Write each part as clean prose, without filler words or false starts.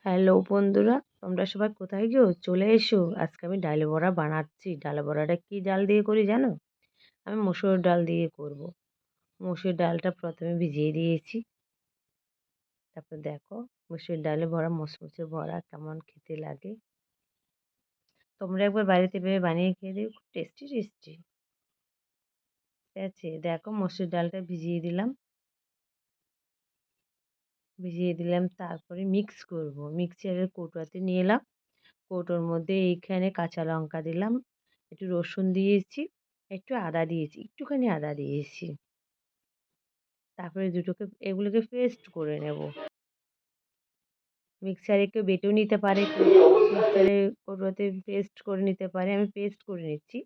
Hello বন্ধুরা, তোমরা সবাই কোথায় গো? চলে এসো। আজকে আমি ডাল বড়া বানাচ্ছি। ডাল বড়াটা কি ডাল দিয়ে করি জানো? আমি মসুর ডাল দিয়ে করব। মসুর ডালটা প্রথমে ভিজিয়ে দিয়েছি। তারপর দেখো মসুর ডালে ভরা মচমচে বড়া কেমন খেতে লাগে। তোমরা একবার বাড়িতে ভেবে বানিয়ে খেয়ে দিও, খুব টেস্টি টেস্টি। ঠিক আছে, দেখো মসুর ডালটা ভিজিয়ে দিলাম। তারপরে মিক্স করব। মিক্সচারের কৌটোতে নিয়ে এলাম। কৌটোর মধ্যে এইখানে কাঁচা লঙ্কা দিলাম, একটু রসুন দিয়েছি, একটু আদা দিয়েছি, একটুখানি আদা দিয়েছি। তারপরে এগুলোকে পেস্ট করে নেব। মিক্সারে কেউ বেটেও নিতে পারে, কেউ মিক্সারে কৌটোতে পেস্ট করে নিতে পারে। আমি পেস্ট করে নিচ্ছি।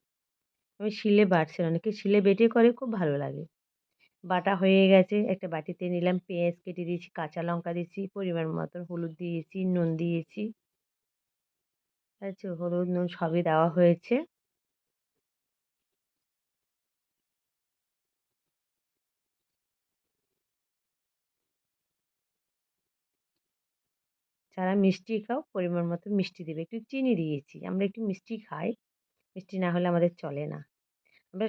আমি শিলে বাটছি না, অনেকে শিলে বেটে করে, খুব ভালো লাগে। বাটা হয়ে গেছে, একটা বাটিতে নিলাম, পেঁয়াজ কেটে দিয়েছি, কাঁচা লঙ্কা দিয়েছি, পরিমাণ মতন হলুদ দিয়েছি, নুন দিয়েছি। আচ্ছা, হলুদ নুন সবই দেওয়া হয়েছে। যারা মিষ্টি খাও পরিমাণ মতো মিষ্টি দেবে, একটু চিনি দিয়েছি, আমরা একটু মিষ্টি খাই, মিষ্টি না হলে আমাদের চলে না। আমরা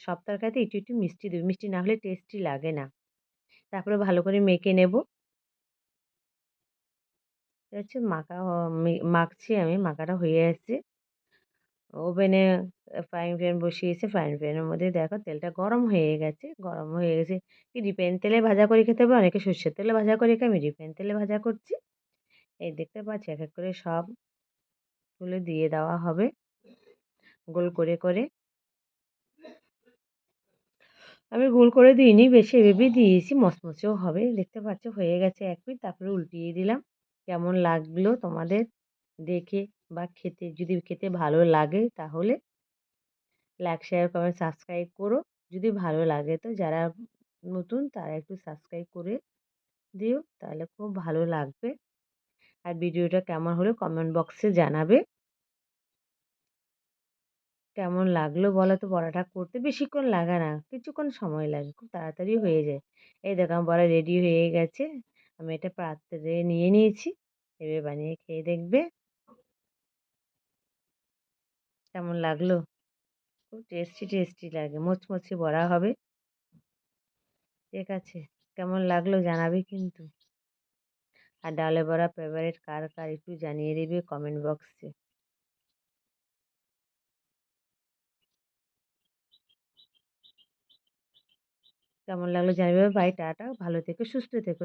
সব তরকারিতে একটু একটু মিষ্টি দেবো, মিষ্টি না হলে টেস্টি লাগে না। তারপরে ভালো করে মেখে নেব। এটা হচ্ছে মাখছি, আমি মাখাটা হয়ে আসছে। ওভেনে ফ্রাইং প্যান বসিয়েছে, ফ্রাইং প্যানের মধ্যে দেখো তেলটা গরম হয়ে গেছে। গরম হয়ে গেছে, কি রিফাইন তেলে ভাজা করে খেতে হবে, অনেকে সর্ষের তেলে ভাজা করে খায়, আমি রিফাইন তেলে ভাজা করছি। এই দেখতে পাচ্ছি এক এক করে সবগুলো দিয়ে দেওয়া হবে গোল করে করে। আমি গোল করে দিইনি, বেশি এভাবেই দিয়েছি, মচমচেও হবে। দেখতে পাচ্ছ হয়ে গেছে এক পিঠ, তারপরে উল্টিয়ে দিলাম। কেমন লাগলো তোমাদের দেখে বা খেতে? যদি খেতে ভালো লাগে তাহলে লাইক, শেয়ার, কমেন্ট, সাবস্ক্রাইব করো। যদি ভালো লাগে তো যারা নতুন তারা একটু সাবস্ক্রাইব করে দিও, তাহলে খুব ভালো লাগবে। আর ভিডিওটা কেমন হলো কমেন্ট বক্সে জানাবে। কেমন লাগলো বলো তো? বড়াটা করতে বেশিক্ষণ লাগে না, কিছুক্ষণ সময় লাগে, খুব তাড়াতাড়ি হয়ে যায়। এই দেখো আমার বড়া রেডি হয়ে গেছে। আমি এটা পাত্রে নিয়ে নিয়েছি। এভাবে বানিয়ে খেয়ে দেখবে কেমন লাগলো। খুব টেস্টি টেস্টি লাগে, মুচমুচে বড়া হবে। ঠিক আছে, কেমন লাগলো জানাবে কিন্তু। আর ডালে বড়া ফেভারিট কার কার একটু জানিয়ে দেবে কমেন্ট বক্সে। কেমন লাগলো জানাবে। বাই, টাটা, ভালো থেকো, সুস্থ থেকো।